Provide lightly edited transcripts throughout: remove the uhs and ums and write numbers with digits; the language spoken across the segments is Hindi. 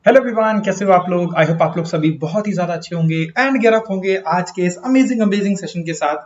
हेलो एवरीवन, कैसे हो आप लोग। आई होप आप लोग सभी बहुत ही ज्यादा अच्छे होंगे एंड गेयर अप होंगे आज के इस अमेजिंग सेशन के साथ।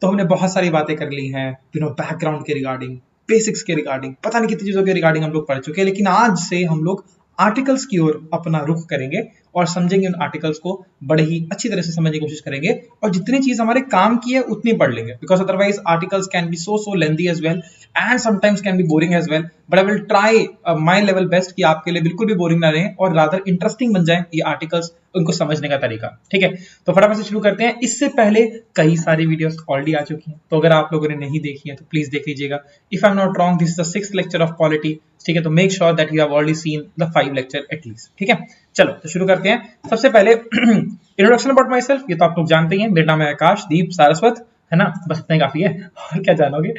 तो हमने बहुत सारी बातें कर ली हैं, बैकग्राउंड के रिगार्डिंग, बेसिक्स के रिगार्डिंग, पता नहीं कितनी चीजों के रिगार्डिंग हम लोग पढ़ चुके हैं। लेकिन आज से हम लोग आर्टिकल्स की ओर अपना रुख करेंगे और समझेंगे उन आर्टिकल्स को, बड़े ही अच्छी तरह से समझने की कोशिश करेंगे और जितनी चीज हमारे काम की है उतनी पढ़ लेंगे, because otherwise articles can be so lengthy as well and sometimes can be boring as well. But I will try my level best कि आपके लिए बिल्कुल भी बोरिंग ना रहे और रादर इंटरेस्टिंग बन जाए ये आर्टिकल्स, उनको समझने का तरीका। ठीक है, तो फटाफट से शुरू करते हैं। इससे पहले कई सारी वीडियोस ऑलरेडी आ चुकी हैं, तो अगर आप लोगों ने नहीं देखी है तो प्लीज देख लीजिएगा। If I am not wrong, this is the 6th lecture of polity. ठीक है, तो make sure that you have already seen the 5 lecture at least. ठीक है, चलो तो शुरू करते हैं। सबसे पहले इंट्रोडक्शन अबाउट माई सेल्फ, ये तो आप लोग जानते ही हैं। मेरा नाम है आकाश दीप सारस्वत, है ना, बस इतना ही काफी है। और क्या जानोगे।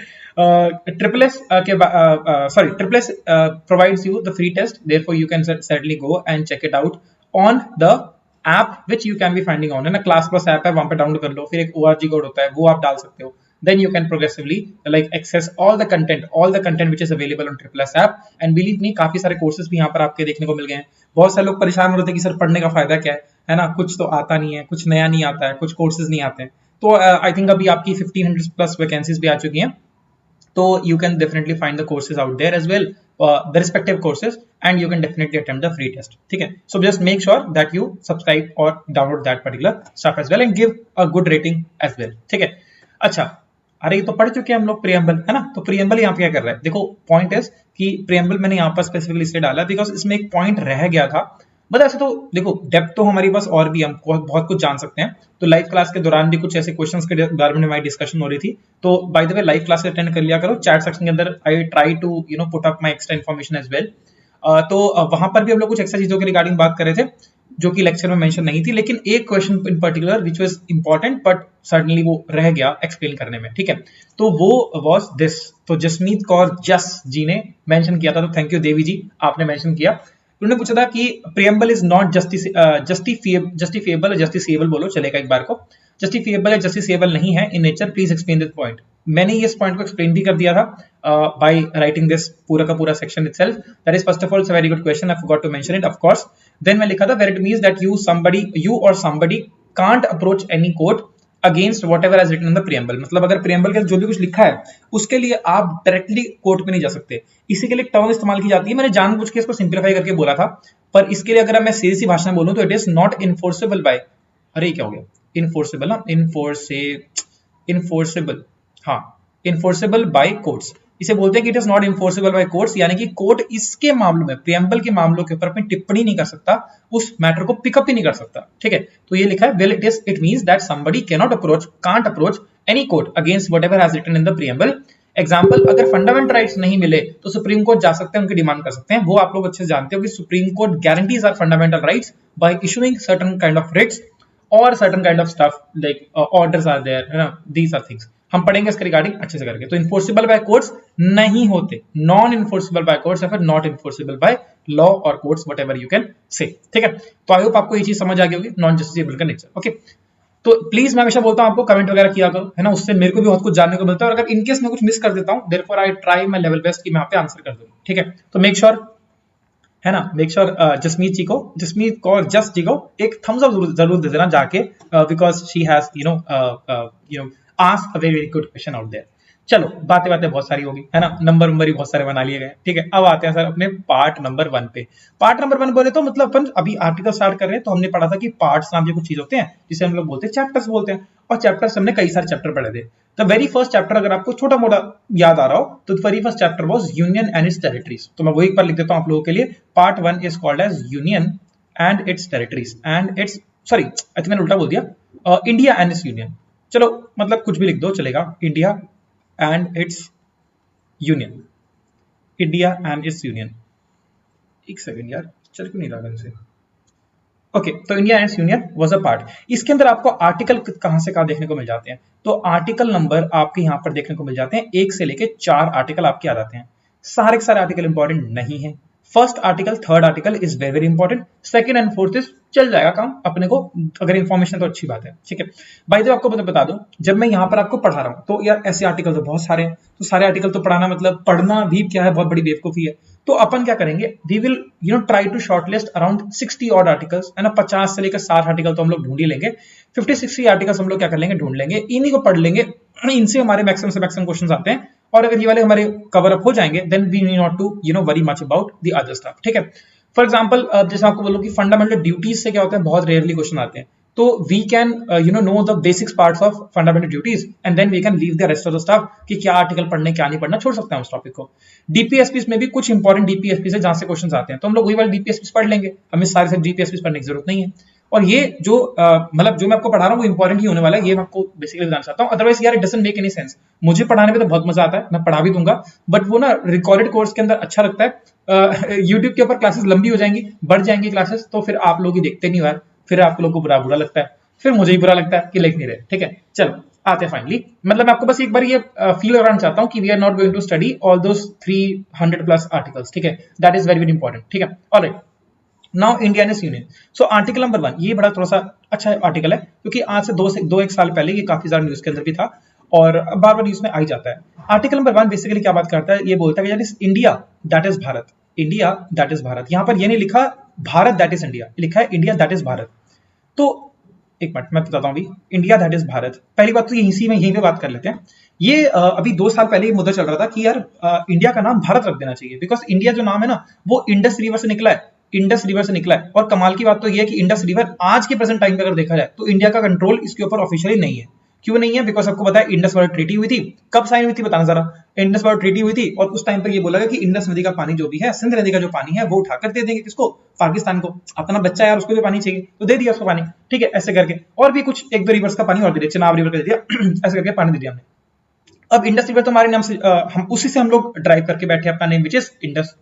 Triple S provides you the free test, therefore you can certainly go and check it out on the app which you can be finding on, है ना। क्लास प्लस ऐप है, वहां पे डाउनलोड कर लो, फिर एक ORG कोड होता है वो आप डाल सकते हो। then you can progressively like access all the content which is available on Triple S app, and believe me काफी सारे कोर्सेज भी यहाँ पर आपके देखने को मिल गए हैं। बहुत सारे लोग परेशान हो रहे थे कि सर पढ़ने का फायदा क्या है ना, कुछ तो आता नहीं है, कुछ नया नहीं आता है, कुछ कोर्सेज नहीं आते हैं। तो आई थिंक अभी आपकी 1500 प्लस वैकेंसीज भी आ चुकी हैं, तो you can definitely find the courses out there as well, the respective courses, and you can definitely attempt the free test. ठीक है, so just make sure that you subscribe or download that particular stuff as well and give a good rating as well. ठीक है, अच्छा, अरे ये तो पढ़ चुके हैं हम लोग प्रियम्बल, है ना। तो प्रियम्बल यहाँ पे क्या कर रहा है, देखो पॉइंट इज कि प्रियम्बल मैंने यहाँ पर स्पेसिफिकली इसलिए डाला बिकॉज इसमें एक पॉइंट रह गया था। बट ऐसे तो देखो डेप्थ तो हमारी पास और भी, हम बहुत कुछ जान सकते हैं। तो लाइव क्लास के दौरान भी कुछ ऐसे क्वेश्चंस के बारे में हमारी डिस्कशन हो रही थी। तो by the way live class attend कर लिया करो, चैट सेक्शन के अंदर I try to put up my extra information as well. तो वहां पर भी हम लोग कुछ एक्स्ट्रा चीजों के रिगार्डिंग बात कर रहे थे जो कि लेक्चर में मेंशन नहीं थी, लेकिन एक question in particular which was important but suddenly वो रह गया एक्सप्लेन करने में। ठीक है, तो वो वाज दिस। तो जसमीत कौर जस जी ने मेंशन किया था, तो थैंक यू देवी जी, आपने मेंशन किया। उन्होंने पूछा था कि preamble is not justifiable, justiciable बोलो चलेगा एक बार को, जस्टिफिएबल या जस्टिसिएबल नहीं है in nature, please explain this point. मैंने इस पॉइंट को एक्सप्लेन भी कर दिया था बाय राइटिंग दिस पूरा का पूरा section itself. That is first of all it's a very good question, I forgot to mention it of course. Then मैं लिखा था where it means that you और somebody can't approach any court against whatever as written in the preamble. मतलब अगर प्रियम्बल के जो भी कुछ लिखा है उसके लिए आप डायरेक्टली कोर्ट में नहीं जा सकते। इसी के लिए टर्म इस्तेमाल की जाती है, मैंने जानबूझ के इसको सिंप्लीफाई करके बोला था, पर इसके लिए अगर मैं सीधी सी भाषा में बोलूं तो it is not enforceable by, अरे क्या हो गया, इन्फोर्सेबल ना, इन्फोर्सेबल, हाँ, इन्फोर्सेबल बाय कोर्ट्स। इसे बोलते हैं कि it is not enforceable by courts, यानी कि कोर्ट इसके मामलों में, प्रियम्बल के मामलों के ऊपर अपनी टिप्पणी नहीं कर सकता, उस मैटर को पिकअप ही नहीं कर सकता। ठीक है, तो ये लिखा है well it means that somebody can't approach any court against whatever has written in the preamble. Example, अगर फंडामेंटल राइट्स नहीं मिले तो सुप्रीम कोर्ट जा सकते हैं, उनकी डिमांड कर सकते हैं। वो आप लोग अच्छे से जानते हो कि Supreme Court guarantees our fundamental rights by issuing certain kind of writs और certain kind of stuff like orders are there, है ना, दीज आर थिंग्स। हम पढ़ेंगे इसके रिगार्डिंग अच्छे से करके। तो इन्फोर्सेबल बाय कोर्ट्स नहीं होते, नॉन इन्फोर्सेबल बाय कोर्ट्स या फिर नॉट इन्फोर्सेबल बाय लॉ और courts, whatever you can say. ठीक है, तो आई होप आपको ये चीज समझ आ गई होगी, नॉन जस्टिफिएबल का नेचर। ओके, तो प्लीज मैं हमेशा बोलता हूं आपको कमेंट वगैरह किया करो, है ना, उससे मेरे को भी बहुत कुछ जानने को मिलता है। और अगर इनकेस मैं कुछ मिस कर देता हूं, therefore I try my level best कि मैं यहाँ पे आंसर कर दूं। ठीक है, तो मेक श्योर, है ना, मेक श्योर जसमीत कौर जस जी को एक थम्स अप जरूर दे देना जाके, because she has asked a very good question out there. चलो बातें बहुत सारी होगी, है ना, नंबर भी बहुत सारे बना लिए गए। ठीक है, अब आते हैं सर अपने पार्ट नंबर 1 पे। पार्ट नंबर 1 बोले तो मतलब अपन अभी आर्टिकल स्टार्ट कर रहे हैं, तो हमने पढ़ा था कि पार्ट्स नाम के कुछ चीज होते हैं जिसे हम लोग बोलते हैं चैप्टर्स बोलते हैं, और चैप्टर्स हमने कई सारे चैप्टर पढ़े थे। द वेरी फर्स्ट चैप्टर अगर आपको छोटा मोटा याद आ रहा हो तो very first chapter was union and its territories. तो मैं वो एक बार लिख देता हूं आप लोगों के लिए। Part 1 is called as union and its territories and its, sorry I think मैंने उल्टा बोल दिया, इंडिया एंड इट्स यूनियन। चलो मतलब कुछ भी लिख दो चलेगा, India and it's union, India and it's union. एक सेकंड यार, चल क्यों नहीं रहा ढंग से। ओके, तो India and union was a part. इसके अंदर आपको आर्टिकल कहां से कहां देखने को मिल जाते हैं, तो आर्टिकल नंबर आपके यहां पर देखने को मिल जाते हैं 1 से लेके 4 आर्टिकल आपके आ जाते हैं। सारे के सारे आर्टिकल इंपॉर्टेंट नहीं है, first article, third article is very very important, second and fourth is चल जाएगा काम अपने को, अगर इन्फॉर्मेशन तो अच्छी बात है, ठीक है। बाय द वे आपको बता दूं, जब मैं यहाँ पर आपको पढ़ा रहा हूँ तो यार ऐसे आर्टिकल तो बहुत सारे हैं, तो सारे आर्टिकल तो पढ़ाना मतलब पढ़ना भी क्या है, बहुत बड़ी बेवकूफी है। तो अपन क्या करेंगे, we will try to shortlist around 60 odd articles, है ना, 50 से लेकर 60 आर्टिकल तो हम लोग ढूंढ ही लेंगे, 50-60 आर्टिकल्स हम लोग क्या कर लेंगे, ढूंढ लेंगे, इन्हीं को पढ़ लेंगे, इनसे हमारे मैक्सिमम से मैक्सिमम क्वेश्चंस आते हैं, और अगर ये वाले हमारे कवर अप हो जाएंगे then we need not to worry much about the other stuff, ठीक है। फॉर एग्जांपल जैसे आपको बोलूं कि फंडामेंटल ड्यूटीज से क्या होता है, बहुत रेयरली क्वेश्चन आते हैं, तो we can know the basics parts of fundamental duties and then we can leave the rest of the stuff, कि क्या आर्टिकल पढ़ने क्या नहीं पढ़ना, छोड़ सकते हैं उस टॉपिक को। डीपीएसपीस में भी कुछ इंपॉर्टेंट डीपीएसपी है जहां से क्वेश्चन आते हैं, तो हम लोग वही वाले डीपीएसपी पढ़ लेंगे, हमें सारे से डीपीएसपी पढ़ने की जरूरत नहीं है। और ये जो मतलब जो मैं आपको पढ़ा रहा हूँ वो इंपॉर्टेंट ही होने वाला है, ये मैं आपको बेसिकली बताना चाहता हूँ, अदरवाइज यार it doesn't make any sense. मुझे पढ़ाने में तो बहुत मजा आता है, मैं पढ़ा भी दूंगा, बट वो ना रिकॉर्डेड कोर्स के अंदर अच्छा लगता है। यूट्यूब के ऊपर क्लासेस लंबी हो जाएंगी, बढ़ जाएंगी क्लासेस, तो फिर आप लोग ही देखते नहीं यार, फिर आप लोग को बुरा लगता है, फिर मुझे ही बुरा लगता है कि लिख नहीं रहे, ठीक है। चलो आते हैं फाइनली, मतलब मैं आपको बस एक बार ये फील कराना चाहता हूँ कि we are not going to study all those 300+ articles, ठीक है, that is very very important, ठीक है। Alright, now Indian union, so article number 1, ये बड़ा थोड़ा सा अच्छा आर्टिकल है, क्योंकि आज से दो एक साल पहले ये काफी ज्यादा न्यूज के अंदर भी था और बार बार न्यूज में आ ही जाता है। आर्टिकल नंबर 1 बेसिकली क्या बात करता है, ये बोलता है कि India that is Bharat, India that is Bharat, यहाँ पर ये नहीं लिखा भारत दैट इज इंडिया, लिखा है इंडिया दैट इज भारत। तो एक मिनट मैं बताता हूँ अभी, इंडिया दैट इज भारत, पहली बात तो यहीं पे बात कर लेते हैं। ये अभी 2 साल पहले ये मुद्दा चल रहा था कि यार इंडिया का नाम भारत रख देना चाहिए, बिकॉज इंडिया जो नाम है ना वो इंडस रिवर से निकला है, इंडस रिवर से निकला है। और कमाल की बात तो ये है कि इंडस रिवर आज के प्रेजेंट टाइम पे अगर देखा जाए तो इंडिया का कंट्रोल इसके ऊपर ऑफिशियली नहीं है। क्यों नहीं है? बिकॉज आपको पता है इंडस वाटर ट्रीटी हुई थी, कब साइन हुई थी बताना जरा। इंडस वाटर ट्रीटी हुई थी और उस टाइम पर ये बोला गया कि इंडस नदी का पानी जो भी है, सिंध नदी का जो पानी है वो उठाकर दे देंगे किसको, पाकिस्तान को। अपना बच्चा यार उसको भी पानी चाहिए तो दे दिया उसको पानी, ठीक है, ऐसे करके। और भी कुछ 1-2 रिवर्स का पानी और दे दिया, चिनाब रिवर का दे दिया ऐसे करके पानी दे दिया हमने। अब इंडस रिवर तो हमारे नाम से हम उसी से हम लोग ड्राइव करके बैठे अपना नेम विच इज इंडस।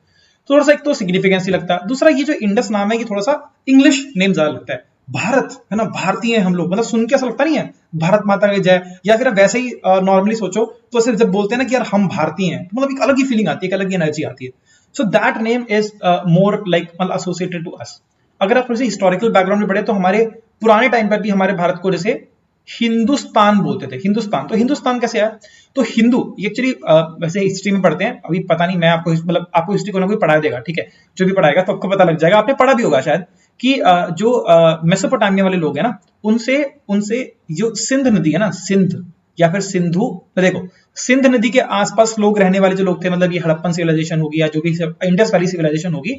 थोड़ा सा एक तो सिग्निफिकेंस ही लगता है, दूसरा ये जो इंडस नाम है ये थोड़ा सा इंग्लिश नेम ज्यादा लगता है। भारत है ना, भारतीय हैं हम लोग, मतलब सुन के ऐसा लगता नहीं है भारत माता की जय, या फिर वैसे ही नॉर्मली सोचो तो सिर्फ जब बोलते हैं ना कि यार हम भारतीय हैं तो मतलब एक अलग ही फीलिंग आती है, एक अलग ही एनर्जी आती है। So that name is more like मतलब एसोसिएटेड टू अस। अगर आप थोड़ी सी हिस्टोरिकल बैकग्राउंड में पढ़े तो हमारे पुराने टाइम पर भी हमारे भारत को जैसे हिंदुस्तान बोलते थे, हिंदुस्तान। तो हिंदुस्तान कैसे आया? तो हिंदू एक्चुअली वैसे हिस्ट्री में पढ़ते हैं, अभी पता नहीं, मैं आपको मतलब आपको हिस्ट्री को ना कोई पढ़ा देगा, ठीक है, जो भी पढ़ाएगा तो आपको पता लग जाएगा, आपने पढ़ा भी होगा शायद कि जो मेसोपोटामिया वाले लोग हैं ना, उनसे जो सिंध नदी है ना, सिंध या फिर सिंधु, देखो सिंध नदी के आसपास लोग रहने वाले जो लोग थे, मतलब ये हड़प्पन सिविलाइजेशन होगी या जो भी इंडस वैली सिविलाइजेशन होगी,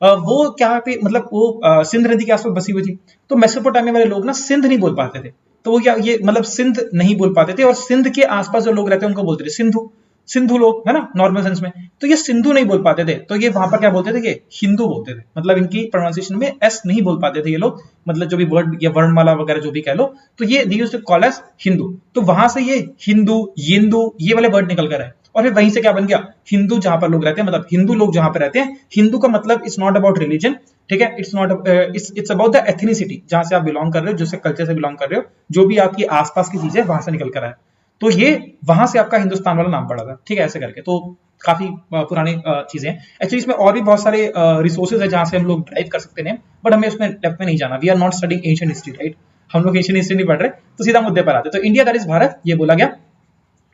वो क्या पे मतलब वो सिंध नदी के आसपास बसी हुई थी। तो मेसोपोटामिया वाले लोग ना सिंध नहीं बोल पाते थे, तो वो क्या ये मतलब सिंध नहीं बोल पाते थे, और सिंध के आसपास जो लोग रहते हैं उनको बोलते थे सिंधु, सिंधु लोग, है ना, नॉर्मल सेंस में। तो ये सिंधु नहीं बोल पाते थे, तो ये वहां पर क्या बोलते थे, ये हिंदू बोलते थे, मतलब इनकी प्रोनाउंसिएशन में एस नहीं बोल पाते थे ये लोग, मतलब जो भी वर्ड या वर्णमाला वगैरह जो भी कह लो, तो ये they used to call as Hindu. तो वहां से ये हिंदू, यिंदू ये वाले वर्ड निकल कर आए, और फिर वहीं से क्या बन गया, हिंदू जहां पर लोग रहते हैं, मतलब हिंदू लोग जहां पर रहते हैं। हिंदू का मतलब इट्स नॉट अबाउट रिलीजन, ठीक है, it's not it's about the ethnicity, जहां से आप बिलोंग कर रहे हो, जिस कल्चर से बिलोंग कर रहे हो, जो भी आपकी आसपास की चीजें वहां से निकल कर आए। तो ये वहां से आपका हिंदुस्तान वाला नाम पड़ा था, ठीक है, ऐसे करके। तो काफी पुरानी चीजें हैं एक्चुअली, इसमें और भी बहुत सारे रिसोर्सेज है जहां से हम लोग ड्राइव कर सकते हैं, बट हमें उसमें डेप्थ में नहीं जाना। We are not studying ancient history, right, हम लोग एंशिएंट हिस्ट्री नहीं पढ़ रहे, तो सीधा मुद्दे पर आते। तो इंडिया दैट इज भारत, ये बोला गया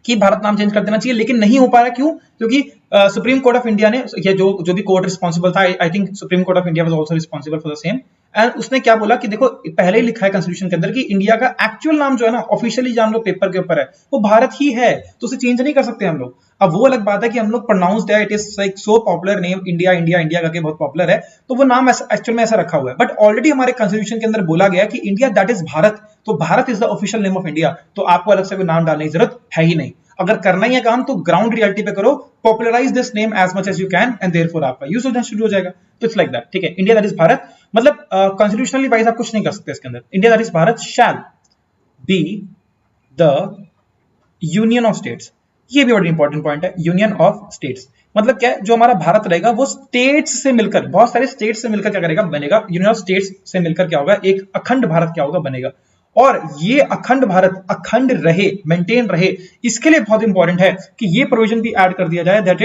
कि भारत नाम चेंज कर देना चाहिए, लेकिन नहीं हो पा रहा। क्यों? क्योंकि सुप्रीम कोर्ट ऑफ इंडिया ने, या जो भी कोर्ट रिस्पॉन्सिबल था, I think supreme court of India was also responsible for the same, and उसने क्या बोला कि देखो पहले ही लिखा है कॉन्स्टिट्यूशन के अंदर कि इंडिया का एक्चुअल नाम जो है ना, ऑफिशियली जान लो पेपर के ऊपर है, वो भारत ही है, तो उसे चेंज नहीं कर सकते हम लोग। अब वो अलग बात है कि हम लोग प्रोनाउंस्ड है, it is like so popular name, India India India करके बहुत पॉपुलर है, तो वो नाम एक्चुअल में ऐसा रखा हुआ है। बट ऑलरेडी हमारे कॉन्स्टिट्यूशन के अंदर बोला गया कि इंडिया दैट इज भारत, तो Bharat is the official name of India, तो आपको अलग से कोई नाम डालने की जरूरत है ही नहीं। अगर करना ही है काम तो ग्राउंड रियलिटी पे करो, popularise this name as much as you can, and therefore आपका यूज होना शुरू हो जाएगा। तो इट्स लाइक दैट, ठीक है। इंडिया दैट इज भारत मतलब कॉन्स्टिट्यूशनली वाइज आप कुछ नहीं कर सकते इसके अंदर। India that is Bharat shall be the union of states, ये भी बड़ा इंपॉर्टेंट पॉइंट है, यूनियन ऑफ स्टेट्स। मतलब क्या है, जो हमारा भारत रहेगा वो स्टेट्स से मिलकर, बहुत सारे स्टेट्स से मिलकर क्या करेगा, बनेगा। यूनियन ऑफ स्टेट्स से मिलकर क्या होगा, एक अखंड भारत क्या होगा, बनेगा। और ये अखंड भारत अखंड रहे, मेंटेन रहे, इसके लिए बहुत इंपॉर्टेंट है कि ये प्रोविजन भी ऐड कर दिया जाए, that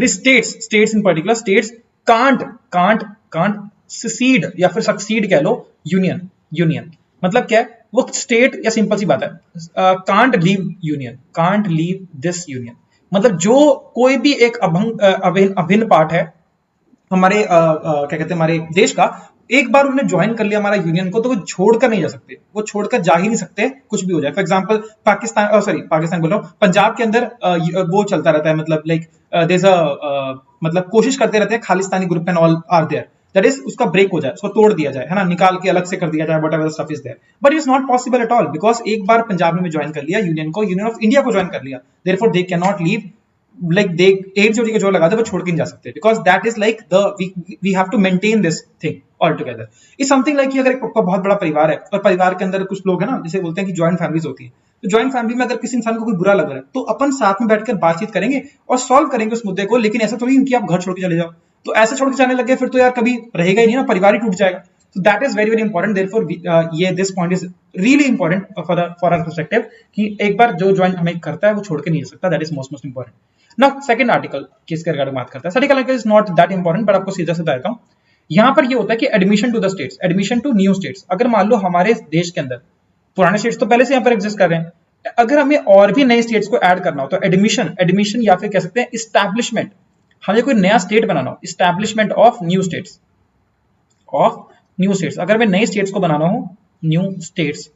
is states in particular, states can't can't can't seed या फिर सक्सीड कह लो यूनियन यूनियन मतलब क्या है वो स्टेट या सिंपल सी बात है can't leave union can't leave this union मतलब जो कोई भी एक अभिन्न पार्ट है हमारे क्या कहते हैं हमारे देश का एक बार उन्होंने ज्वाइन कर लिया हमारा यूनियन को तो वो छोड़कर नहीं जा सकते वो छोड़कर जा ही नहीं सकते कुछ भी हो जाए फॉर एग्जांपल पाकिस्तान बोल रहा हूँ पंजाब के अंदर वो चलता रहता है मतलब लाइक देयर मतलब कोशिश करते रहते हैं Khalistani group and all are there that is उसका ब्रेक हो जाए उसको तोड़ दिया जाए है ना निकाल के अलग से कर दिया जाए whatever stuff is there but it is not possible at all because एक बार पंजाब ने ज्वाइन कर लिया यूनियन को यूनियन ऑफ इंडिया को ज्वाइन कर लिया therefore they can not leave like they एक जोड़ी का जो लगा दे वो छोड़ के नहीं जा सकते because that is like the we have to maintain this thing all together it's something like कि अगर एक बहुत बड़ा परिवार है और परिवार के अंदर कुछ लोग हैं ना जिसे बोलते हैं कि जॉइंट फैमिलीज होती है तो जॉइंट फैमिली में अगर किसी इंसान को कोई बुरा लग रहा है तो अपन साथ में बैठकर बातचीत करेंगे और सॉल्व करेंगे उस मुद्दे को लेकिन ऐसा थोड़ी कि आप घर छोड़ के चले जाओ तो ऐसे छोड़ के जाने लगे फिर तो यार कभी रहेगा ही नहीं ना परिवार ही टूट जाएगा so that is very very important therefore ये this point is really important for our perspective कि एक बार जो ज्वाइन हमें करता है वो छोड़ के नहीं जा सकता that is most important now second article किसके रिगार्डिंग बात करता है second article is not that important but आपको सीधा सीधा देता हूँ यहाँ पर ये होता है कि admission to the states admission to new states अगर मान लो हमारे देश के अंदर पुराने स्टेट्स तो पहले से यहाँ पर एग्जिस्ट कर रहे हैं अगर हमें और भी नए स्टेट्स को ऐड करना हो तो एडमिशन या फिर कह सकते हैं इस्टेब्लिशमेंट हमें कोई नया स्टेट बनाना हो इस्टेब्लिशमेंट ऑफ न्यू स्टेट्स अगर हमें नए स्टेट्स को बनाना हो न्यू स्टेट्स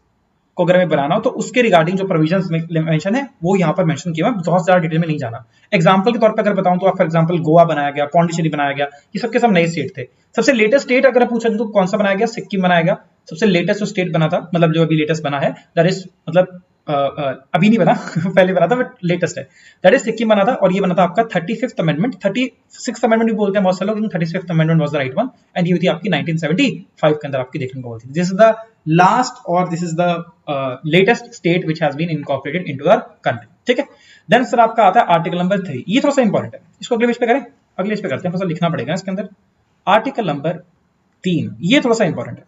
को अगर हमें बनाना हो तो उसके रिगार्डिंग जो प्रोविजंस मेंशन है वो यहाँ पर मेंशन किया है बहुत ज्यादा डिटेल में नहीं जाना एग्जांपल के तौर पर अगर बताऊं तो फॉर एग्जांपल गोवा बनाया गया पौंडीचेरी बनाया गया ये सबके सब नए स्टेट थे सबसे लेटेस्ट स्टेट अगर पूछा तो कौन सा बनाया गया सिक्किम बनाया गया सबसे लेटेस्ट जो स्टेट बना था मतलब जो अभी लेटेस्ट बना है दैट इज मतलब अभी नहीं बना पहले बना था बट लेटेस्ट है दैट इज सिक्किम बना था और ये बना था आपका 35th अमेंडमेंट 36th अमेंडमेंट भी बोलते हैं बहुत सारे लोग लेकिन 35th amendment was the right one and ये थी आपकी 1975 के अंदर आपकी देखने को मिलती है दिस इज द लास्ट और this is the latest state which has been incorporated into our country ठीक है देन सर आपका आता है आर्टिकल नंबर 3 ये थोड़ा सा इंपॉर्टेंट है इसको अगले पेज पे करें अगले पेज पे करते हैं थोड़ा सा लिखना पड़ेगा इसके अंदर आर्टिकल नंबर 3 ये थोड़ा सा इंपॉर्टेंट है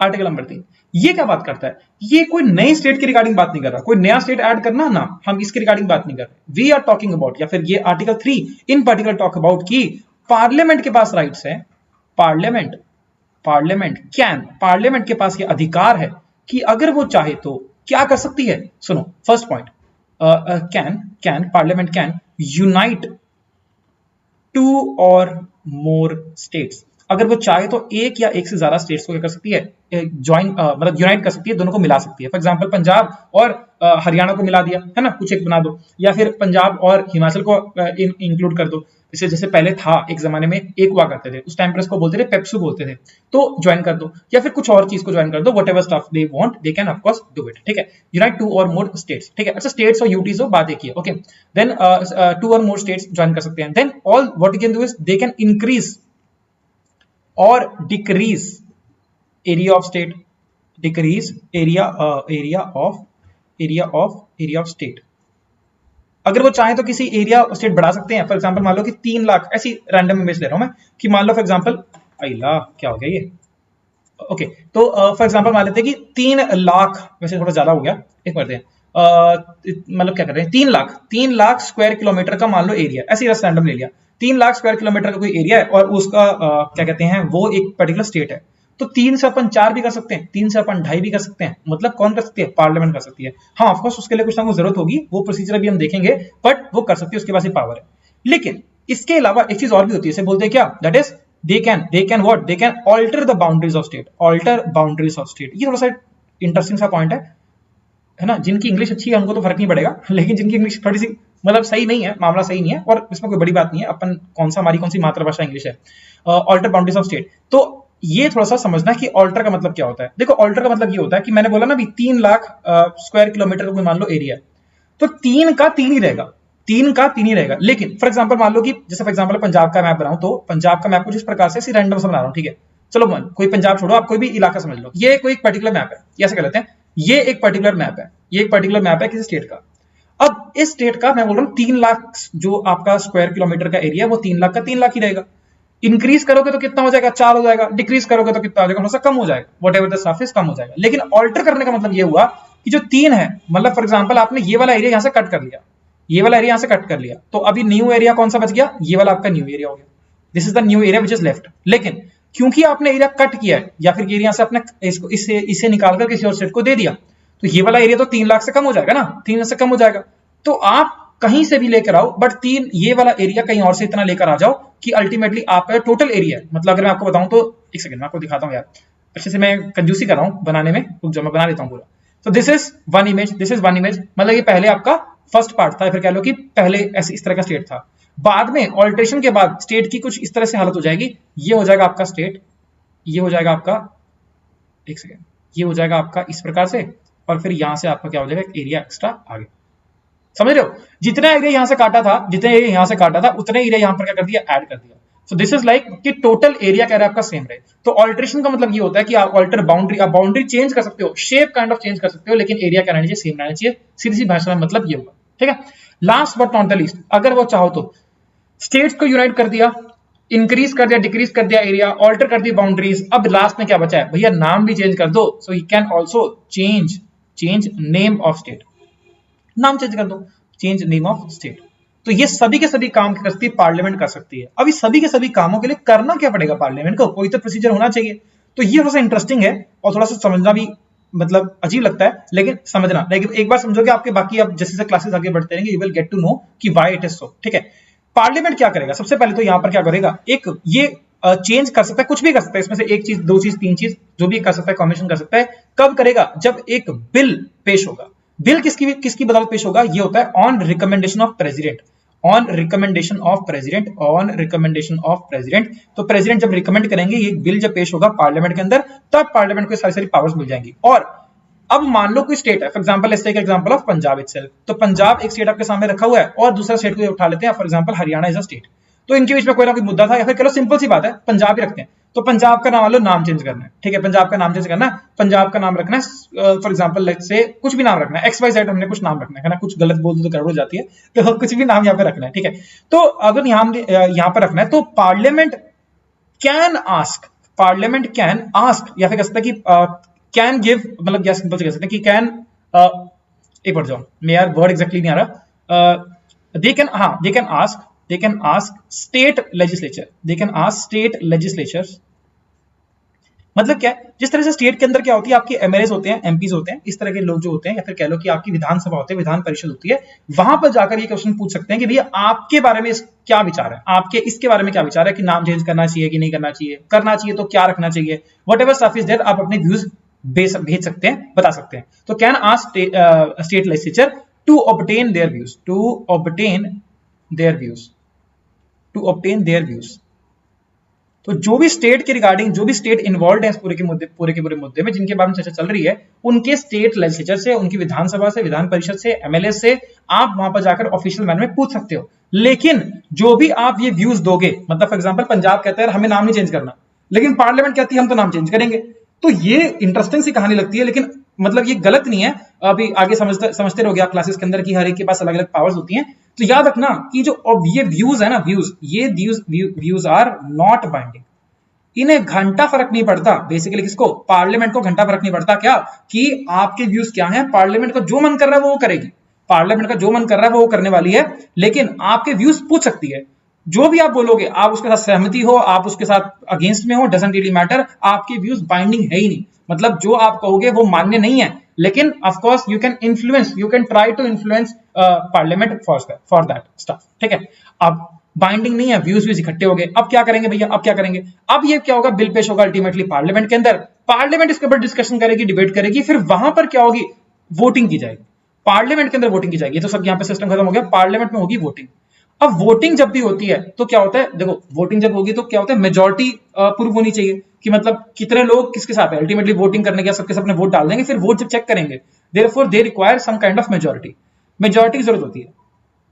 आर्टिकल नंबर 3 ये क्या बात करता है ये कोई नई स्टेट की रिगार्डिंग बात नहीं कर रहा कोई नया स्टेट ऐड करना ना हम इसके रिगार्डिंग बात नहीं कर रहे वी आर टॉकिंग अबाउट या फिर ये article 3 in particular talk about की पार्लियामेंट के पास राइट्स है पार्लियामेंट के पास ये अधिकार है कि अगर वो चाहे तो क्या कर सकती है सुनो first point parliament can unite 2 और मोर स्टेट्स अगर वो चाहे तो एक या एक से ज्यादा स्टेट्स को क्या कर सकती है मतलब यूनाइट कर सकती है दोनों को मिला सकती है फॉर एग्जांपल पंजाब और हरियाणा को मिला दिया है ना कुछ एक बना दो या फिर पंजाब और हिमाचल को इंक्लूड कर दो जैसे पहले था एक जमाने में एक हुआ करते थे उस टाइम पर इसको बोलते थे पेप्सू बोलते थे तो ज्वाइन कर दो या फिर कुछ और चीज को ज्वाइन कर दो whatever stuff they want they can of course do it ठीक है यूनाइट 2 और मोर स्टेट्स ठीक है अच्छा स्टेट्स और यूटीज हो बात एक ही है ओके देन 2 और मोर स्टेट्स ज्वाइन कर सकते हैं then all what you can do is they can increase or decrease area of state decrease area of state अगर वो चाहे तो किसी एरिया स्टेट बढ़ा सकते हैं फॉर एग्जांपल मान लो कि 3 लाख ऐसी रैंडम इमेज ले रहा हूं मैं कि मान लो फॉर एग्जांपल अल्लाह क्या हो गया ये ओके तो फॉर एग्जांपल मान लेते हैं कि 3 लाख वैसे थोड़ा ज्यादा हो गया एक बार मतलब क्या कर रहे हैं 3 लाख स्क्वायर किलोमीटर का मान लो एरिया ऐसे ही रैंडम ले लिया 3 लाख स्क्वायर किलोमीटर का कोई एरिया है और उसका क्या कहते हैं वो एक पर्टिकुलर स्टेट है तो 3 से अपन 4 भी कर सकते हैं 3 से अपन 2.5 भी कर सकते हैं मतलब कौन कर सकती है पार्लियामेंट कर सकती है हाँ ऑफ कोर्स उसके लिए कुछ ना कुछ जरूरत होगी वो प्रोसीजर भी हम देखेंगे बट वो कर सकती है उसके पास ये पावर है लेकिन इसके अलावा एक चीज और भी होती है इसे बोलते हैं क्या that is they can alter the boundaries of state ये थोड़ा सा इंटरेस्टिंग सा पॉइंट है ना जिनकी इंग्लिश अच्छी है उनको तो फर्क नहीं पड़ेगा लेकिन जिनकी इंग्लिश थोड़ी सी मतलब सही नहीं है मामला सही नहीं है और इसमें कोई बड़ी बात नहीं है अपन हमारी कौन सी मातृभाषा इंग्लिश है ऑल्टर बाउंड्रीज ऑफ स्टेट तो ये थोड़ा सा समझना कि ऑल्टर का मतलब क्या होता है देखो ऑल्टर का मतलब ये होता है कि मैंने बोला ना भी 3 लाख स्क्वायर किलोमीटर का कोई मान लो एरिया तो 3 का 3 ही रहेगा लेकिन फॉर एग्जांपल मान लो कि जैसे फॉर एग्जांपल पंजाब का मैप बनाऊं तो पंजाब का मैप कुछ इस प्रकार से रैंडम से बना रहा हूं ठीक है चलो कोई पंजाब छोड़ो आप कोई भी इलाका समझ लो ये कोई एक पर्टिकुलर मैप है ऐसे कह लेते हैं ये एक पर्टिकुलर मैप है किसी स्टेट का अब इस स्टेट का मैं बोल रहा हूँ 3 लाख जो आपका स्क्वायर किलोमीटर का एरिया वो 3 लाख का 3 लाख ही रहेगा इंक्रीज करोगे तो कितना हो जाएगा 4 हो जाएगा डिक्रीज करोगे तो कितना हो जाएगा थोड़ा सा कम हो जाएगा वट एवर द सरफेस कम हो जाएगा लेकिन ऑल्टर करने का मतलब ये हुआ कि जो 3 है मतलब फॉर एग्जाम्पल आपने ये वाला एरिया यहाँ से कट कर लिया तो अभी न्यू एरिया कौन सा बच गया ये वाला आपका न्यू एरिया हो गया this is the new area which is left. लेकिन क्योंकि आपने एरिया कट किया है या फिर एरिया से अपने इसे निकालकर किसी और स्टेट को दे दिया, तो ये वाला एरिया तो 3 लाख से कम हो जाएगा ना, 3 लाख से कम हो जाएगा। तो आप कहीं से भी लेकर आओ, बट ये वाला एरिया कहीं और से इतना लेकर आ जाओ कि अल्टीमेटली आपका टोटल एरिया है। मतलब अगर मैं आपको बताऊं तो एक सेकंड मैं आपको दिखाता हूं यार, अच्छे से मैं कंजूसी कर रहा हूं बनाने में, जो मैं बना लेता हूं पूरा। तो this is one image, this is one image, मतलब ये पहले आपका फर्स्ट पार्ट था, फिर कह लो कि पहले ऐसे इस तरह का स्टेट था। बाद में ऑल्ट्रेशन के बाद स्टेट की कुछ इस तरह से हालत हो जाएगी, ये हो जाएगा आपका स्टेट, ये हो जाएगा आपका, एक सेकेंड, ये हो जाएगा आपका इस प्रकार से, और फिर यहां से आपका क्या हो जाएगा, एरिया एक्स्ट्रा आगे। समझ रहे हो, जितना एरिया यहां से काटा था, जितने एरिया यहां से काटा था, उतने एरिया यहां पर क्या कर दिया, ऐड कर दिया। सो दिस इज लाइक कि टोटल एरिया कह रहा है आपका सेम रहे। तो ऑल्ट्रेशन का मतलब ये होता है कि आप ऑल्टर बाउंड्री, आप बाउंड्री चेंज कर सकते हो, शेप काइंड ऑफ चेंज कर सकते हो, लेकिन एरिया क्या रहना चाहिए, सेम रहना चाहिए। सीधी सी भाषा में मतलब ये होगा, ठीक है। Last but not the least, अगर वो चाहो तो स्टेट्स को यूनाइट कर दिया, इंक्रीज कर दिया, डिक्रीज कर दिया एरिया, ऑल्टर कर दी बाउंड्रीज, अब लास्ट में क्या बचा है भैया, नाम भी चेंज कर दो। So you can also change name of state, नाम चेंज कर दो, चेंज नेम ऑफ स्टेट। तो ये सभी के सभी काम कर सकती है पार्लियामेंट, कर सकती है। अब इस सभी के सभी कामों के लिए करना क्या पड़ेगा पार्लियामेंट को, कोई तो प्रोसीजर होना चाहिए। तो ये थोड़ा सा इंटरेस्टिंग है और थोड़ा सा समझना भी मतलब अजीब लगता है, लेकिन समझना, लेकिन एक बार समझोगे आपके बाकी अब जैसे जैसे क्लासेस आगे बढ़ते रहेंगे, you will get to know कि व्हाई इट इज सो, ठीक है। पार्लियामेंट क्या करेगा, सबसे पहले तो यहां पर क्या करेगा, एक ये चेंज कर सकता है, कुछ भी कर सकता है, इसमें से एक चीज, दो चीज, तीन चीज, जो भी कर सकता है, कॉम्बिनेशन कर सकता है। कब करेगा, जब एक बिल पेश होगा। बिल किसकी बदौलत पेश होगा, ये होता है on recommendation of president, on recommendation of president, on recommendation of president. तो प्रेसिडेंट जब रिकमेंड करेंगे, ये बिल जब पेश होगा पार्लियामेंट के अंदर, तब पार्लियामेंट को सारी सारी पावर्स मिल जाएंगी। और अब मान लो कोई स्टेट है, for example let's take example of Punjab itself. तो पंजाब एक स्टेट आपके सामने रखा हुआ है और दूसरा स्टेट को उठा लेते हैं, for example Haryana is a state. तो इनके बीच में कोई ना कोई मुद्दा था, या फिर चलो सिंपल सी बात है, पंजाब ही रखते हैं। तो पंजाब का नाम लो, नाम चेंज करना है, ठीक है, पंजाब का नाम चेंज करना है, पंजाब का नाम रखना है फॉर एग्जांपल लेट्स से कुछ भी नाम रखना है, XYZ हमने कुछ नाम रखना है ना, कुछ गलत बोल दो तो गड़बड़ हो जाती है, तो कुछ भी नाम यहाँ पे रखना है, ठीक है। तो अगर यहाँ पर रखना है, तो parliament can ask, parliament can ask, या फिर कह सकते हैं कि कैन गिव, मतलब या सिंपल से कह सकते हैं कि कैन, एक बार जाओ, मैं यार वर्ड एग्जैक्टली नहीं आ रहा, they can ask state legislature, they can ask state legislatures. मतलब क्या है, जिस तरह से स्टेट के अंदर क्या होती है, आपके एमएलएस होते हैं, एमपीज होते हैं, इस तरह के लोग जो होते हैं, या फिर कह लो कि आपकी विधानसभा होती है, विधान परिषद होती है, वहां पर जाकर ये क्वेश्चन पूछ सकते हैं कि भैया आपके बारे में क्या विचार है, आपके इसके बारे में क्या विचार है कि नाम चेंज करना चाहिए कि नहीं करना चाहिए, करना चाहिए तो क्या रखना चाहिए, व्हाटएवर स्टफ इज देयर, आप अपने व्यूज भेज सकते हैं, बता सकते हैं। तो can ask state legislature to obtain their views, to obtain their views, to obtain their views. तो जो भी स्टेट के रिगार्डिंग, जो भी स्टेट इन्वॉल्व है इस पूरे के पूरे मुद्दे में, जिनके बारे में चर्चा चल रही है, उनके स्टेट लेजिस्लेचर से, उनकी विधानसभा से, विधान परिषद से, एमएलए से आप वहां पर जाकर ऑफिशियल मैनर में पूछ सकते हो। लेकिन जो भी आप ये व्यूज दोगे, मतलब फॉर एग्जांपल पंजाब कहता है हमें नाम नहीं चेंज करना, लेकिन पार्लियामेंट कहती है हम तो नाम चेंज करेंगे, तो ये इंटरेस्टिंग सी कहानी लगती है, लेकिन मतलब ये गलत नहीं है। अभी आगे समझते रहोगे आप क्लासेस के अंदर कि हर एक के पास अलग अलग पावर्स होती हैं। तो याद रखना कि जो ये व्यूज है ना, व्यूज आर नॉट बाइंडिंग, इन्हें घंटा फर्क नहीं पड़ता। बेसिकली किसको, पार्लियामेंट को घंटा फर्क नहीं पड़ता, क्या कि आपके व्यूज क्या हैं, पार्लियामेंट को जो मन कर रहा है वो करेगी, पार्लियामेंट का जो मन कर रहा है वो करने वाली है, लेकिन आपके व्यूज पूछ सकती है। जो भी आप बोलोगे, आप उसके साथ सहमति हो, आप उसके साथ अगेंस्ट में हो, डजंट रियली मैटर, आपके व्यूज बाइंडिंग है ही नहीं। मतलब जो आप कहोगे वो मान्य नहीं है, लेकिन of course you can influence, you can try to influence parliament for that stuff, ठीक है। अब बाइंडिंग नहीं है, व्यूज इकट्ठे हो गए, अब क्या करेंगे भैया, अब क्या करेंगे, अब ये क्या होगा, बिल पेश होगा अल्टीमेटली पार्लियामेंट के अंदर, पार्लियामेंट इसके ऊपर डिस्कशन करेगी, डिबेट करेगी, फिर वहां पर क्या होगी, वोटिंग की जाएगी, पार्लियामेंट के अंदर वोटिंग की जाएगी। तो सब यहाँ पे सिस्टम खत्म हो गया, पार्लियामेंट में होगी वोटिंग। अब वोटिंग जब भी होती है तो क्या होता है, देखो वोटिंग जब होगी तो क्या होता है, मेजॉरिटी प्रूव होनी चाहिए कि मतलब कितने लोग किसके साथ है, अल्टीमेटली वोटिंग करने के सबके सबने वोट डाल देंगे, फिर वोट जब चेक करेंगे, therefore they require some kind of majority, majority की जरूरत होती है।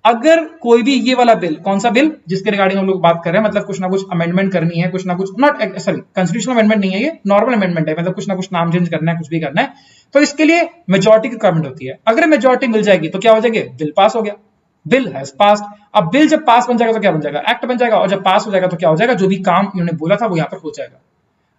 अगर कोई भी ये वाला बिल, कौन सा बिल जिसके रिगार्डिंग हम लोग बात कर रहे हैं, मतलब कुछ ना कुछ अमेंडमेंट करनी है, कुछ ना कुछ, नॉट सॉरी कॉन्स्टिट्यूशनल अमेंडमेंट नहीं है, ये नॉर्मल अमेंडमेंट है, मतलब कुछ ना कुछ नाम चेंज करना है, कुछ भी करना है, तो इसके लिए मेजॉरिटी की रिक्वायरमेंट होती है। अगर मेजॉरिटी मिल जाएगी तो क्या हो जाएगा, बिल पास हो गया, बिल हैज पास्ड। अब बिल जब पास बन जाएगा तो क्या बन जाएगा, एक्ट बन जाएगा, और जब पास हो जाएगा तो क्या हो जाएगा, जो भी काम इन्होंने बोला था वो यहाँ पर हो जाएगा।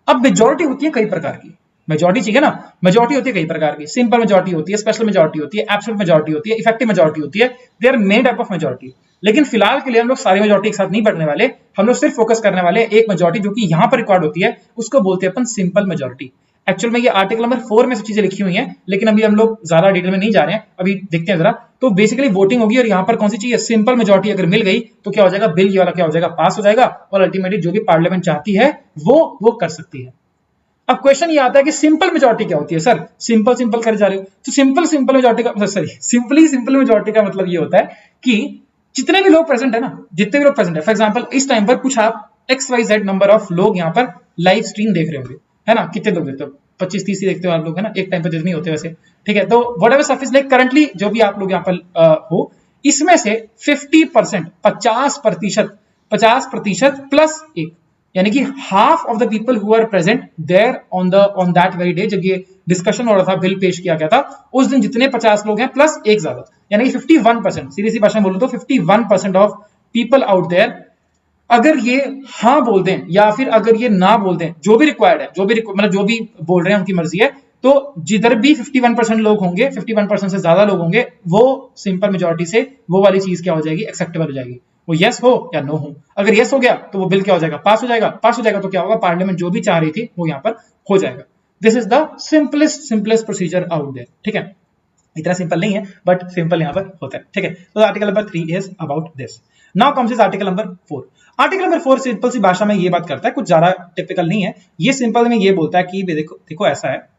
अब मेजॉरिटी होती है कई प्रकार की, मेजॉरिटी ठीक है ना, मेजॉरिटी होती है कई प्रकार की, सिंपल मेजॉरिटी होती है, स्पेशल मेजॉरिटी होती है, एब्सोल्यूट मेजॉरिटी होती है, इफेक्टिव मेजॉरिटी होती है, they are main type of majority. लेकिन फिलहाल के लिए हम लोग सारी मेजॉरिटी एक साथ नहीं पढ़ने वाले, हम लोग सिर्फ फोकस करने वाले एक मेजॉरिटी जो कि यहाँ पर रिकॉर्ड होती है, उसको बोलते हैं अपन सिंपल मेजॉरिटी। एक्चुअल में ये आर्टिकल नंबर 4 में सब चीजें लिखी हुई हैं, लेकिन अभी हम लोग ज्यादा डिटेल में नहीं जा रहे हैं, अभी देखते हैं जरा। तो बेसिकली वोटिंग होगी और यहाँ पर कौन सी चीज है, सिंपल मेजॉरिटी अगर मिल गई तो क्या हो जाएगा, बिल ये वाला क्या हो जाएगा, पास हो जाएगा और अल्टीमेटली जो भी पार्लियामेंट चाहती है वो कर सकती है। अब क्वेश्चन ये आता है कि सिंपल मेजॉरिटी क्या होती है सर, सिंपल कर जा रहे हो तो सिंपल मेजॉरिटी का सिंपल मेजॉरिटी का मतलब ये होता है कि जितने भी लोग प्रेजेंट है ना, जितने भी लोग प्रेजेंट है, फॉर एग्जांपल इस टाइम पर कुछ आप XYZ नंबर ऑफ लोग यहाँ पर लाइव स्ट्रीम देख रहे होंगे, है ना, कितने लोग देखते हो, 25-30 ही देखते हो आप लोग, है ना, एक टाइम पर जितने होते हैं वैसे, ठीक है। तो what ever suffice like currently जो भी आप लोग यहाँ पर हो, इसमें से 50%, 50% प्लस एक, यानी कि half of the people who are present there on that very day, जब ये डिस्कशन हो रहा था, बिल पेश किया गया था, उस दिन जितने 50 लोग हैं प्लस एक ज्यादा, यानी कि 51%, सीधी सी भाषा में बोलूं तो 51% ऑफ पीपल आउट देयर अगर ये हाँ बोल दें या फिर अगर ये ना बोल दें, जो भी रिक्वायर्ड है, मतलब जो भी बोल रहे हैं उनकी मर्जी है, तो जिधर भी 51% लोग होंगे, 51% से ज्यादा लोग होंगे, वो सिंपल मेजॉरिटी से वो वाली चीज क्या हो जाएगी, एक्सेप्टेबल हो जाएगी, वो यस हो या नो हो। अगर यस हो गया तो वो बिल क्या हो जाएगा, पास हो जाएगा तो क्या होगा, पार्लियामेंट जो भी चाह रही थी वो यहाँ पर हो जाएगा। This is the simplest procedure out there, ठीक है। इतना सिंपल नहीं है बट सिंपल यहाँ पर होता है, ठीक है। तो article number 3 is about this. Now comes is article number 4। Article number 4 simple सी भाषा में ये बात करता है, कुछ ज्यादा टिपिकल नहीं है, ये सिंपल में ये बोलता है कि देखो ऐसा है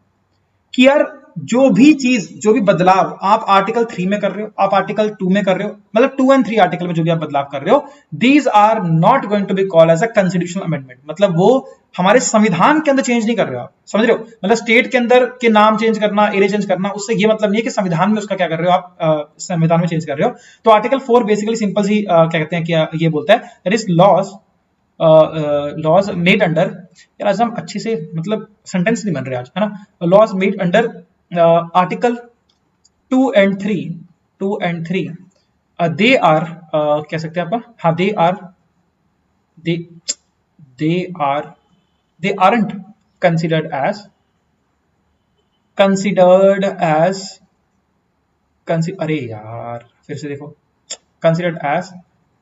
कि यार जो भी बदलाव आप आर्टिकल 3 में कर रहे हो, आप आर्टिकल 2 में कर रहे हो, मतलब 2 और 3 आर्टिकल में जो भी आप बदलाव कर रहे हो, these are not going to be called as a constitutional amendment, मतलब वो हमारे संविधान के अंदर चेंज नहीं कर रहे हो आप, समझ रहे हो, मतलब स्टेट के अंदर के नाम चेंज करना, एरिया चेंज करना, उससे ये मतलब नहीं है कि संविधान में उसका क्या कर रहे हो आप, संविधान में चेंज कर रहे हो। तो आर्टिकल 4 बेसिकली सिंपल सी क्या कहते हैं कि ये बोलता है that is laws made under, यार आज हम अच्छे से मतलब सेंटेंस नहीं बन रहे आज, है ना, laws made under article 2 and 3 they are कह सकते हैं आप, हाँ they aren't considered as अरे यार फिर से देखो, considered as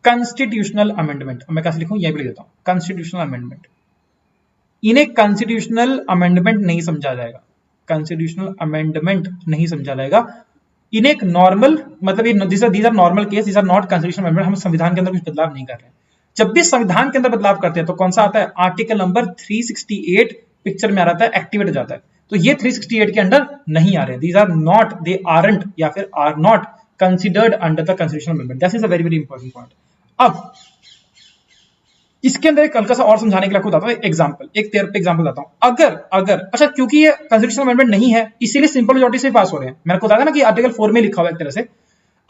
constitutional amendment, मैं कैसे लिखूं, ये भी लिख देता हूं, constitutional amendment। इन्हें constitutional amendment नहीं समझा जाएगा, constitutional amendment नहीं समझा जाएगा, इन्हें एक नॉर्मल, मतलब these are normal case, these are not constitutional amendment। हम संविधान के अंदर कुछ बदलाव नहीं कर रहे हैं। जब भी संविधान के अंदर बदलाव करते हैं तो कौन सा आता है, आर्टिकल नंबर 368 पिक्चर में आ रहा है, एक्टिवेट हो जाता है। तो ये 368 के अंदर नहीं आ रहे हैं, these are not, they aren't या फिर are not considered under the constitutional amendment। That is a very very important point। अब इसके अंदर एक हल्का सा और समझाने के लिए आपको बताता हूं एग्जांपल, एक तेरे पे एग्जांपल बताता हूं। अगर अच्छा, क्योंकि ये कॉन्स्टिट्यूशनल अमेंडमेंट नहीं है इसीलिए सिंपल मेजॉरिटी से पास हो रहे हैं। मैंने आपको बताया ना कि आर्टिकल 4 में लिखा हुआ है एक तरह से,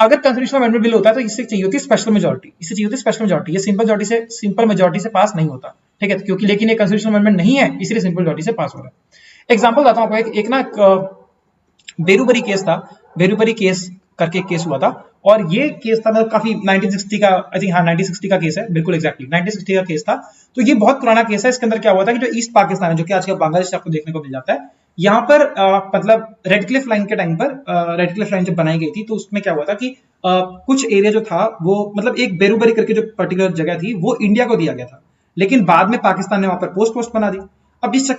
अगर कॉन्स्टिट्यूशनल अमेंडमेंट बिल होता है तो इससे चाहिए होती है स्पेशल मेजॉरिटी, इससे चाहिए होती है स्पेशल मेजॉरिटी, ये सिंपल मेजॉरिटी से पास नहीं होता, ठीक है, क्योंकि लेकिन ये कॉन्स्टिट्यूशनल अमेंडमेंट नहीं है इसलिए सिंपल मेजॉरिटी से पास हो रहा है। एग्जांपल बताता हूं आपको, एक ना बेरूबरी केस था, बेरूबरी केस करके केस हुआ था, और ये केस था मतलब काफी 1960 का, आई थिंक, हाँ 1960 का केस है, बिल्कुल एग्जैक्टली 1960 का केस था। तो ये बहुत पुराना केस है। इसके अंदर क्या हुआ था कि जो ईस्ट पाकिस्तान है, जो कि आजकल बांग्लादेश आपको देखने को मिल जाता है, यहाँ पर मतलब रेड क्लिफ लाइन के टाइम पर, रेड क्लिफ लाइन जब बनाई गई थी तो उसमें क्या हुआ था कि कुछ एरिया जो था वो, मतलब एक बेरूबरी करके जो पर्टिकुलर जगह थी वो इंडिया को दिया गया था, लेकिन बाद में पाकिस्तान ने वहां पर पोस्ट बना दी। अब इस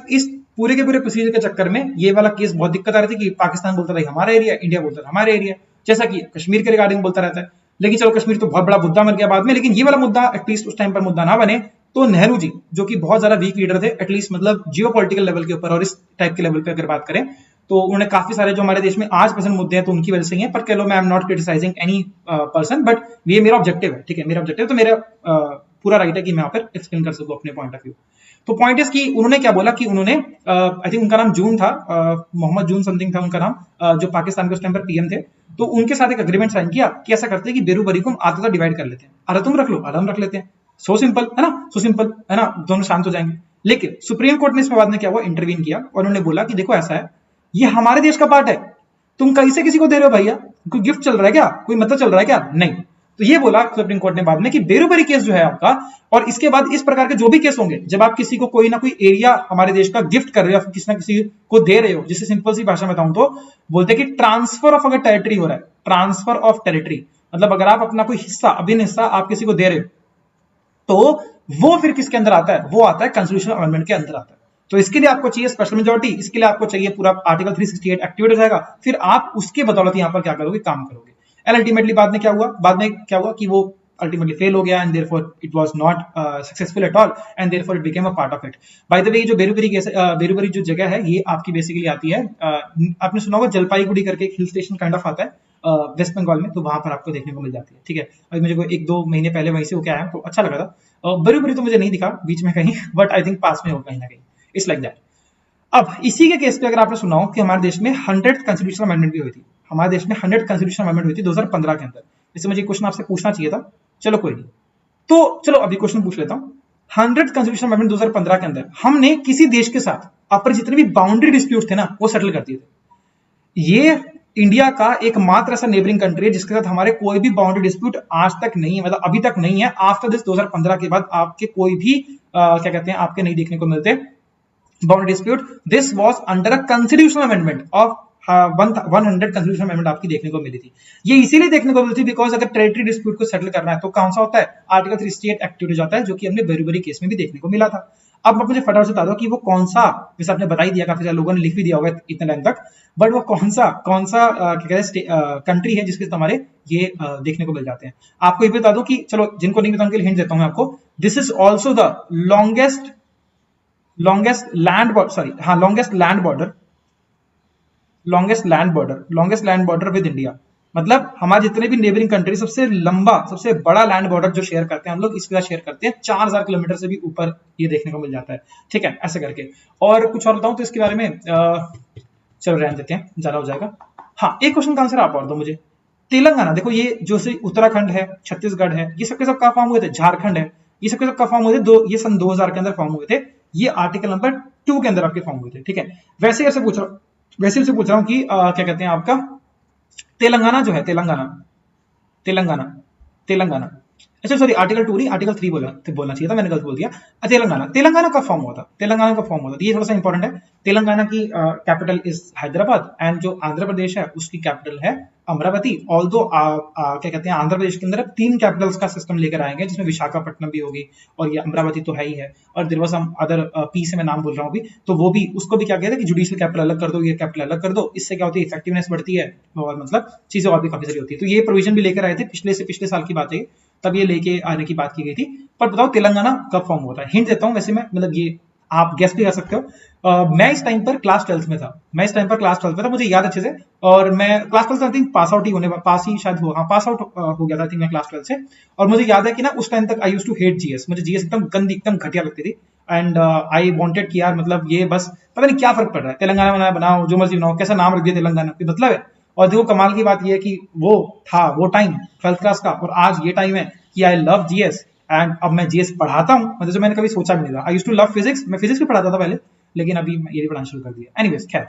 पूरे के पूरे प्रोसीजर के चक्कर में ये वाला केस बहुत दिक्कत आ रही थी कि पाकिस्तान बोलता था हमारा एरिया, इंडिया बोलता था हमारा एरिया, जैसा कि कश्मीर के रिगार्डिंग बोलता रहता है। लेकिन चलो कश्मीर तो बहुत बड़ा मुद्दा बन गया बाद में, लेकिन ये वाला मुद्दा एटलीस्ट उस टाइम पर मुद्दा ना बने। तो नेहरू जी जो कि बहुत ज्यादा वीक लीडर थे, एटलीस्ट मतलब जियोपॉलिटिकल लेवल के ऊपर और इस टाइप के लेवल पे अगर बात करें तो उन्होंने काफी सारे जो हमारे देश में आज प्रेजेंट मुद्दे हैं तो उनकी वजह से ही है। पर कह लो, मैं I am not criticising any person, but ये मेरा ऑब्जेक्टिव है, ठीक है, मेरा ऑब्जेक्टिव, तो मेरा पूरा राइट है कि मैं यहाँ पर एक्सप्लेन कर सकूं अपने पॉइंट ऑफ व्यू। तो पॉइंट इज कि उन्होंने क्या बोला कि उन्होंने, आई थिंक उनका नाम जून था, मोहम्मद जून समथिंग था उनका नाम, जो पाकिस्तान के उस टाइम पर पीएम थे। तो उनके साथ एक एग्रीमेंट साइन किया कि ऐसा करते हैं कि बेरूबरी को हम आधा डिवाइड कर लेते हैं, आधा तुम रख लो आधा हम रख लेते हैं। सो सिंपल है ना, सो सिंपल है ना, दोनों शांत हो जाएंगे। लेकिन सुप्रीम कोर्ट ने इसमें बाद में क्या हुआ, इंटरवीन किया और उन्होंने बोला कि देखो ऐसा है, ये हमारे देश का पार्ट है, तुम कहीं से किसी को दे रहे हो भैया, कोई गिफ्ट चल रहा है क्या, कोई मतलब चल रहा है क्या, नहीं। तो ये बोला सुप्रीम कोर्ट ने बाद में कि बेरूबरी केस जो है आपका, और इसके बाद इस प्रकार के जो भी केस होंगे जब आप किसी को कोई ना कोई एरिया हमारे देश का गिफ्ट कर रहे हो या किसी ना किसी को दे रहे हो, जिसे सिंपल सी भाषा में बताऊं तो बोलते हैं कि ट्रांसफर ऑफ अगर टेरिटरी हो रहा है, ट्रांसफर ऑफ टेरिटरी, मतलब अगर आप अपना कोई हिस्सा, अभिन्न हिस्सा आप किसी को दे रहे हो, तो वो फिर किसके अंदर आता है, वो आता है कॉन्स्टिट्यूशनल अमेंडमेंट के अंदर आता है। तो इसके लिए आपको चाहिए स्पेशल मेजोरिटी, इसके लिए आपको चाहिए पूरा आर्टिकल 368 एक्टिवेट हो जाएगा, फिर आप उसके बदौलत यहाँ पर क्या करोगे, काम करोगे। एंड अल्टीमेटली बाद में क्या हुआ कि वो अल्टीमेटली फेल हो गया, and therefore it was not successful at all, and therefore it became a part of it. Bye the वे, जो बेरुबरी जो जगह है, ये आपकी बेसिकली आती है, आपने सुना होगा जलपाईगुड़ी करके एक हिल स्टेशन काइंड ऑफ आता है वेस्ट बंगाल में, तो वहां पर आपको देखने को मिल जाती है। ठीक है, अभी मुझे कोई 1-2 महीने पहले वहीं से होके आया, तो अच्छा लगा था। बेरुबरी तो मुझे नहीं दिखा बीच में कहीं, बट आई थिंक पास में हो कहीं ना कहीं, इट्स लाइक दैट। अब इसी के केस पे अगर आपने सुना हो कि हमारे देश में 100th कॉन्स्टिट्यूशनल अमेंडमेंट भी हुई थी, हमारे देश में 100th कॉन्स्टिट्यूशनल अमेंडमेंट हुई थी 2015 के अंदर। इससे मुझे क्वेश्चन आपसे पूछना चाहिए था, चलो कोई नहीं, तो चलो अभी क्वेश्चन पूछ लेता हूँ। 100th कॉन्स्टिट्यूशनल अमेंडमेंट 2015 के अंदर हमने किसी देश के साथ अपने जितने भी बाउंड्री डिस्प्यूट थे ना, वो सेटल कर दिए थे। ये इंडिया का एकमात्र ऐसा नेबरिंग कंट्री है जिसके साथ हमारे कोई भी बाउंड्री डिस्प्यूट आज तक नहीं है, मतलब अभी तक नहीं है। आफ्टर दिस 2015 के बाद आपके कोई भी क्या कहते हैं, आपके नहीं देखने को मिलते boundary dispute. This was under a constitutional amendment of 100 constitutional amendment आपकी देखने को मिली थी। ये इसीलिए देखने को मिली थी बिकॉज अगर टेरिटरी डिस्प्यूट को सेटल करना है तो कौन सा होता है, आर्टिकल 368 एक्टिवेट हो जाता है, जो कि हमने बेरुबरी केस में भी देखने को मिला था। अब आप मुझे फटाफट से बता दो कि वो कौन सा, जैसे आपने बता ही दिया, काफी सारे लोगों ने लिख भी दिया होगा इतने टाइम तक, बट वो कौन सा क्या कहते हैं कंट्री है जिसके हमारे ये देखने को मिल जाते हैं। आपको ये बता दो कि चलो जिनको नहीं पता उनके लिए हिंट देता हूं मैं आपको। This is also the longest land border with India. मतलब हमारे जितने भी नेबरिंग कंट्री सबसे लंबा, सबसे बड़ा लैंड बॉर्डर जो शेयर करते हैं हम लोग, इसके साथ शेयर करते हैं 4000 किलोमीटर से भी ऊपर ये देखने को मिल जाता है। ठीक है, ऐसे करके। और कुछ और बताऊं तो इसके बारे में चलो रहने देते हैं, ज्यादा हो जाएगा। हाँ, एक क्वेश्चन का आंसर आप और दो मुझे। तेलंगाना, देखो ये जो से उत्तराखंड है, छत्तीसगढ़ है, ये सबके सब कहाँ फॉर्म हुए थे, झारखंड है, ये सबके सब कहाँ फॉर्म हुए थे, ये सन 2000 के अंदर फॉर्म हुए थे। ये आर्टिकल नंबर 2 के अंदर आपके फॉर्म हुए थे। ठीक है, वैसे ऐसे पूछ रहा हूँ कि क्या कहते हैं आपका तेलंगाना जो है, तेलंगाना, अच्छा सॉरी, आर्टिकल 2 नहीं, आर्टिकल 3 बोलना चाहिए था, मैंने गलत बोल दिया। तेलंगाना का फॉर्म हुआ था, ये थोड़ा सा इंपॉर्टेंट है। तेलंगाना की कैपिटल इज हैदराबाद, एंड जो आंध्र प्रदेश है उसकी कैपिटल है अमरावती। ऑल्दो क्या कहते हैं, आंध्र प्रदेश के अंदर 3 कैपिटल्स का सिस्टम लेकर आएंगे, जिसमें विशाखापट्टनम भी होगी, और ये अमरावती तो है ही है, और there was some other P से मैं नाम बोल रहा हूँ अभी, तो वो भी, उसको भी क्या कहते हैं कि जुडिशियल कैपिटल अलग कर दो, ये कैपिटल अलग कर दो। इससे क्या होती है, इफेक्टिवनेस बढ़ती है, और मतलब चीजें और भी काफी सारी होती है। तो ये प्रोविजन भी लेकर आए थे, पिछले साल की बात है, तब ये लेके आने की बात की गई थी। पर बताओ तेलंगाना कब फॉर्म होता है, हिंट देता हूं वैसे मैं, मतलब ये आप गेस भी कर सकते हो। मैं इस टाइम पर क्लास 12th में था, मुझे याद अच्छे से, और मैं क्लास 12 आई थिंक पास ही शायद हुआ, हाँ पास आउट हो गया था मैं क्लास 12 से। और मुझे याद है कि ना उस टाइम तक I used to hate GS, मुझे जीएस एकदम गंदी, एकदम घटिया लगती थी, एंड आई वांटेड कि यार मतलब ये बस पता नहीं क्या फर्क पड़ रहा है, तेलंगाना बनाओ, जो मर्जी बनाओ, कैसा नाम रख दिया तेलंगाना, कोई मतलब है। और देखो कमाल की बात ये है कि वो था वो टाइम 12th क्लास का, और आज ये टाइम है कि आई लव जीएस, एंड अब मैं जीएस पढ़ाता हूँ, मतलब जो मैंने कभी सोचा भी नहीं था। I used to love physics, मैं फिजिक्स भी पढ़ाता था पहले, लेकिन अभी ये भी पढ़ाना शुरू कर दिया। एनीवेज खैर,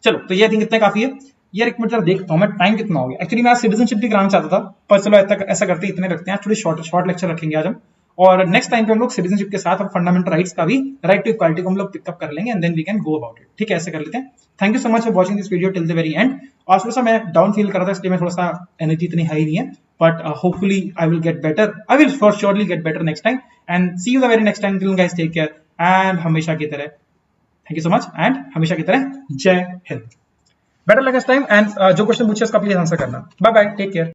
चलो तो ये आई थिंक इतना काफी है यार। एक मिनट जरा देखता हूँ मैं टाइम कितना हो गया। एक्चुअली मैं आज सिटीजनशिप भी कराना चाहता था, पर चलो ऐसा करते इतने रखते हैं, थोड़ी शॉर्ट लेक्चर रखेंगे आज हम, और नेक्स्ट टाइम पे हम लोग सिटीजनशिप के साथ हम फंडामेंटल राइट्स का भी, राइट टू इक्वालिटी को हम लोग पिकअप कर लेंगे, and then we can go about it. ठीक है, ऐसे कर लेते हैं। Thank you so much for watching this video till the very end. और थोड़ा सा मैं डाउन फील कर रहा था, इसलिए मैं थोड़ा सा एनर्जी इतनी हाई नहीं है, but hopefully I will get better, I will for surely get better next time, and see you the very next time. Till guys, take care, and हमेशा की तरह thank you so much, and हमेशा की तरह जय हिंद। बेटर लगा इस टाइम, एंड जो क्वेश्चन पूछे उसका प्लीज आंसर करना। Bye bye, take care.